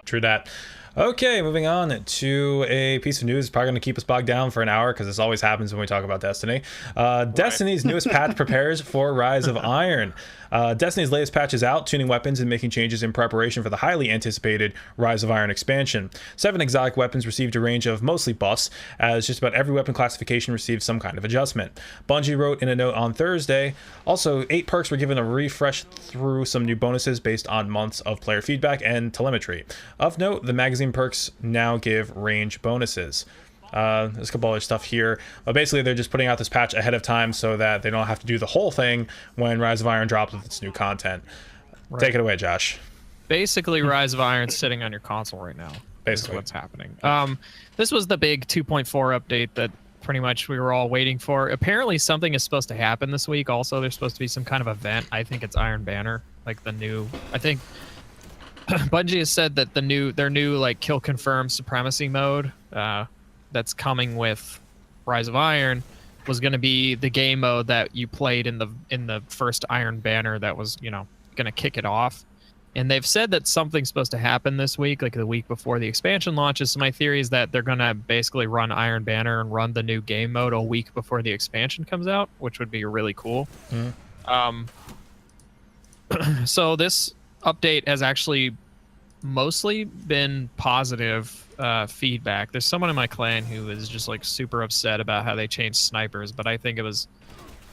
true that. Okay, moving on to a piece of news. Probably going to keep us bogged down for an hour because this always happens when we talk about Destiny. Destiny's newest patch prepares for Rise of Iron. Destiny's latest patch is out, tuning weapons and making changes in preparation for the highly anticipated Rise of Iron expansion. 7 exotic weapons received a range of mostly buffs, as just about every weapon classification received some kind of adjustment. Bungie wrote in a note on Thursday, also 8 perks were given a refresh through some new bonuses based on months of player feedback and telemetry. Of note, the magazine perks now give range bonuses. There's a couple other stuff here, but basically they're just putting out this patch ahead of time so that they don't have to do the whole thing when Rise of Iron drops with its new content. Right. Take it away, Josh. Basically, Rise of Iron's sitting on your console right now. Basically, is what's happening. This was the big 2.4 update that pretty much we were all waiting for. Apparently, something is supposed to happen this week. Also, there's supposed to be some kind of event. I think it's Iron Banner, like the new. I think Bungie has said that their new like kill confirm supremacy mode. That's coming with Rise of Iron was going to be the game mode that you played in the first Iron Banner that was, going to kick it off. And they've said that something's supposed to happen this week, like the week before the expansion launches. So my theory is that they're going to basically run Iron Banner and run the new game mode a week before the expansion comes out, which would be really cool. So this update has actually mostly been positive feedback. There's someone in my clan who is just like super upset about how they changed snipers, but I think it was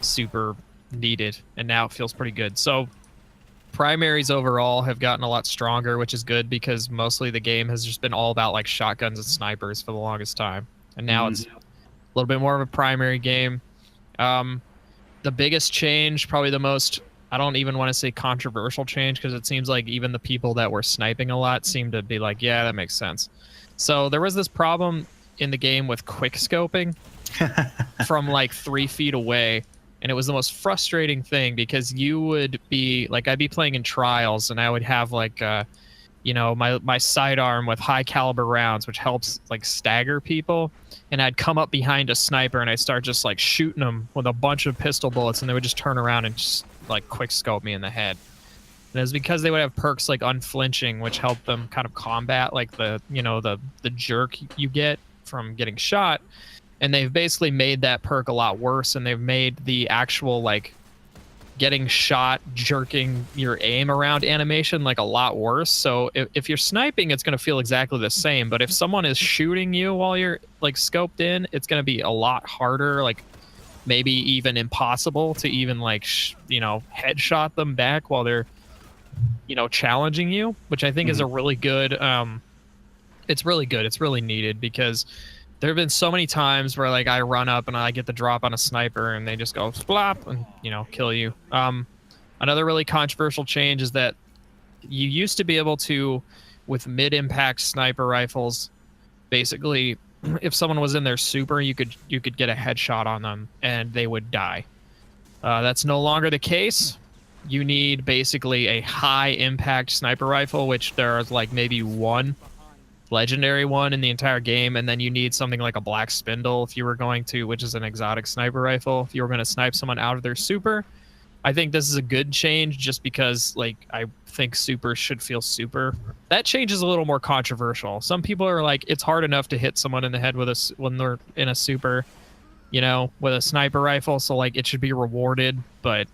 super needed and now it feels pretty good. So primaries overall have gotten a lot stronger, which is good because mostly the game has just been all about like shotguns and snipers for the longest time, and now it's a little bit more of a primary game. The biggest change, probably the most, I don't even want to say controversial change, because it seems like even the people that were sniping a lot seem to be like, yeah, that makes sense. So there was this problem in the game with quick scoping from like 3 feet away, and it was the most frustrating thing because you would be like, I'd be playing in trials and I would have like my sidearm with high caliber rounds, which helps like stagger people, and I'd come up behind a sniper and I'd start just like shooting them with a bunch of pistol bullets, and they would just turn around and just like quick scope me in the head. And it was because they would have perks like unflinching, which helped them kind of combat like the jerk you get from getting shot. And they've basically made that perk a lot worse, and they've made the actual like getting shot, jerking your aim around animation like a lot worse. So if you're sniping, it's going to feel exactly the same, but if someone is shooting you while you're like scoped in, it's going to be a lot harder, like maybe even impossible to even like headshot them back while they're challenging you, which I think is a really good it's really good. It's really needed, because there have been so many times where like I run up and I get the drop on a sniper and they just go splop and kill you. Another really controversial change is that you used to be able to, with mid-impact sniper rifles, basically if someone was in their super, you could get a headshot on them and they would die. That's no longer the case. You need basically a high impact sniper rifle, which there's like maybe one legendary one in the entire game, and then you need something like a black spindle if you were going to, which is an exotic sniper rifle, if you were going to snipe someone out of their super. I think this is a good change just because like I think super should feel super. That change is a little more controversial. Some people are like, it's hard enough to hit someone in the head with when they're in a super, with a sniper rifle, so like it should be rewarded. But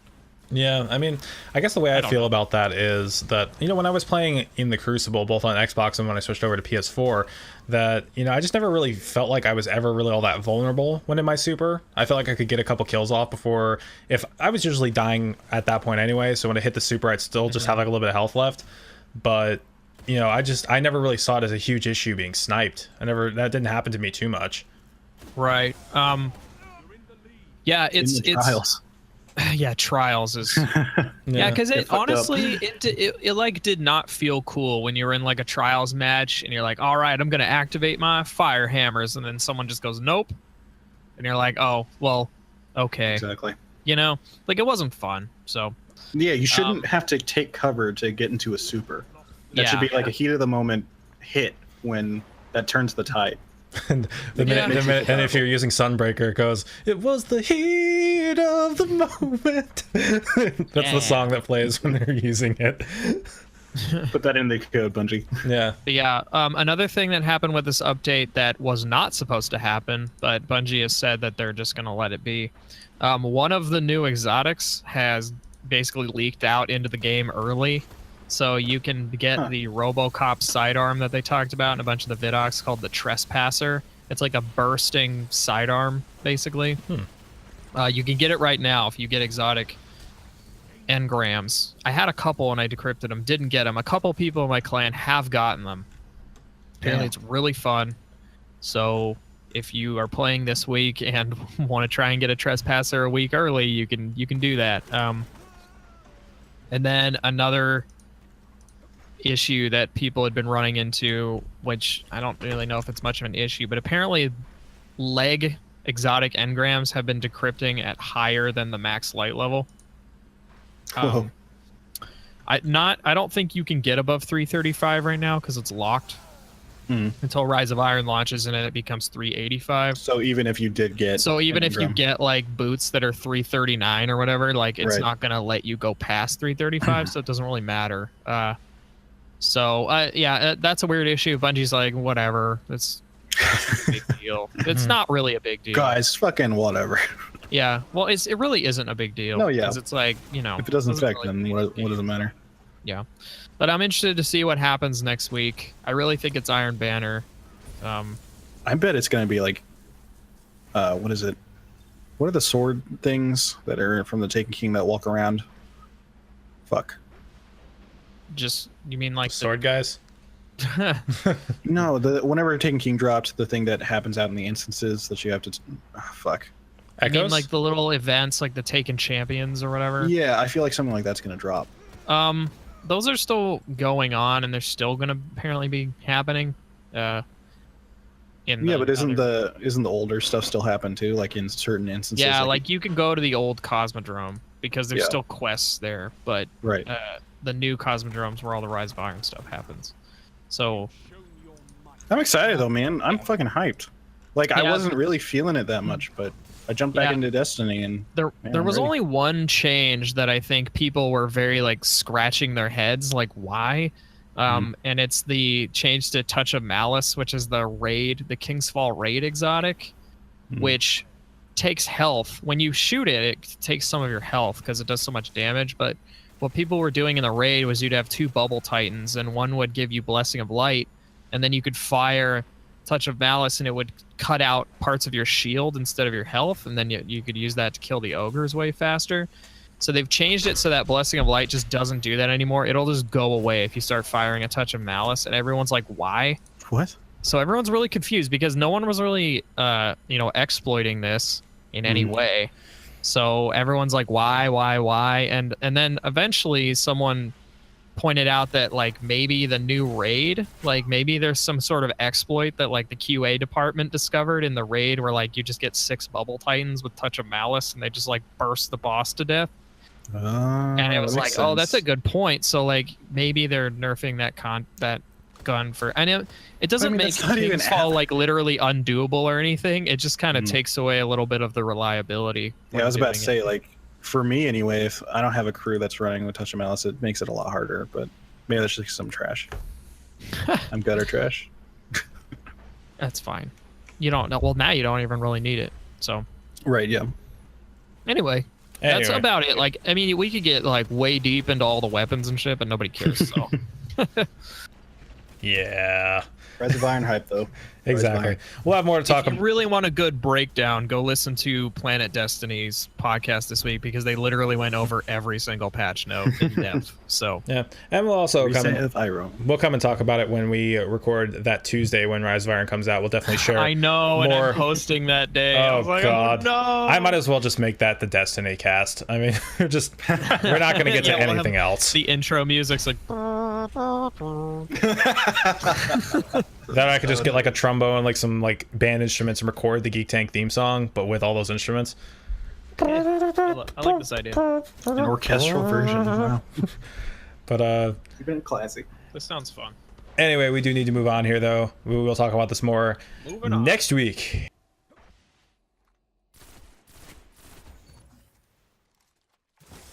yeah, I mean, I guess the way I feel about that is that, when I was playing in the Crucible, both on Xbox and when I switched over to PS4, that, I just never really felt like I was ever really all that vulnerable when in my super. I felt like I could get a couple kills off before, if I was usually dying at that point anyway, so when I hit the super, I'd still just have like a little bit of health left. But, I never really saw it as a huge issue being sniped. That didn't happen to me too much. Right. Yeah, it's trials. Yeah, trials is because it honestly it like did not feel cool when you were in like a trials match and you're like, all right, I'm gonna activate my fire hammers, and then someone just goes nope, and you're like, oh well, okay, exactly. Like it wasn't fun. So yeah, you shouldn't have to take cover to get into a super. That should be like a heat of the moment hit when that turns the tide. And and if you're using Sunbreaker, it goes, it was the heat of the moment. That's the song that plays when they're using it. Put that in the code, Bungie. Yeah. But yeah, another thing that happened with this update that was not supposed to happen, but Bungie has said that they're just going to let it be. One of the new exotics has basically leaked out into the game early. So you can get the RoboCop sidearm that they talked about in a bunch of the vidocs called the Trespasser. It's like a bursting sidearm, basically. You can get it right now if you get exotic engrams. I had a couple and I decrypted them, didn't get them. A couple people in my clan have gotten them. Apparently it's really fun. So if you are playing this week and want to try and get a Trespasser a week early, you can do that. And then another issue that people had been running into, which I don't really know if it's much of an issue, but apparently leg exotic engrams have been decrypting at higher than the max light level. I don't think you can get above 335 right now because it's locked until Rise of Iron launches, and then it becomes 385. So even if you did get if you get like boots that are 339 or whatever, like it's not gonna let you go past 335, so it doesn't really matter. That's a weird issue. Bungie's like, whatever, it's a big deal. It's not really a big deal, guys. Fucking whatever. Yeah, well, it really isn't a big deal. No, yeah. Because it's like, if it doesn't affect really them, what does it matter? Yeah, but I'm interested to see what happens next week. I really think it's Iron Banner. I bet it's gonna be like, what is it? What are the sword things that are from the Taken King that walk around? Fuck. Just, you mean like sword guys? No, whenever Taken King dropped, the thing that happens out in the instances that you have to fuck. Echoes? You mean like the little events, like the Taken Champions or whatever? Yeah, I feel like something like that's gonna drop. Those are still going on, and they're still gonna apparently be happening. But isn't the older stuff still happen too? Like in certain instances. Yeah, like you can go to the old Cosmodrome because there's still quests there, but the new Cosmodrome's where all the Rise of Iron stuff happens. So I'm excited though, man. I'm fucking hyped. Like I wasn't really feeling it that much, but I jumped back into Destiny, and there was only one change that I think people were very like scratching their heads, like why? And it's the change to Touch of Malice, which is the King's Fall raid exotic, which takes health. When you shoot it, it takes some of your health because it does so much damage. But what people were doing in the raid was you'd have 2 bubble titans, and one would give you Blessing of Light, and then you could fire Touch of Malice, and it would cut out parts of your shield instead of your health, and then you could use that to kill the ogres way faster. So they've changed it so that Blessing of Light just doesn't do that anymore. It'll just go away if you start firing a Touch of Malice, and everyone's like, why? What? So everyone's really confused because no one was really exploiting this in any way. So everyone's like, why? And then eventually someone pointed out that like maybe the new raid, like maybe there's some sort of exploit that like the QA department discovered in the raid where like you just get 6 bubble titans with Touch of Malice and they just like burst the boss to death. And it was like, oh, that's a good point. So like maybe they're nerfing that gun for, and it doesn't make King's Fall like literally undoable or anything. It just kind of takes away a little bit of the reliability. Yeah, I was about to say, like, for me anyway, if I don't have a crew that's running with Touch of Malice, it makes it a lot harder, but maybe that's just some trash. I'm gutter trash. That's fine. You don't know. Well, now you don't even really need it. So. Right, yeah. Anyway, that's about it. Like, I mean, we could get like way deep into all the weapons and shit, but nobody cares, so. Yeah. Rise of Iron hype, though. Exactly. We'll have more to talk about. If you really want a good breakdown, go listen to Planet Destiny's podcast this week because they literally went over every single patch note in depth. So yeah, and we'll also come and talk about it when we record that Tuesday when Rise of Iron comes out. We'll definitely share. I know, more. And I'm hosting that day. Oh, I was like, God. Oh, no. I might as well just make that the Destiny cast. I mean, we're not going to get to anything else. The intro music's like. That I could just get like a trombone and like some like band instruments and record the Geek Tank theme song, but with all those instruments. Yeah, I like this idea. An orchestral version. Wow. But you've been classy. This sounds fun. Anyway, we do need to move on here though. We will talk about this more next week.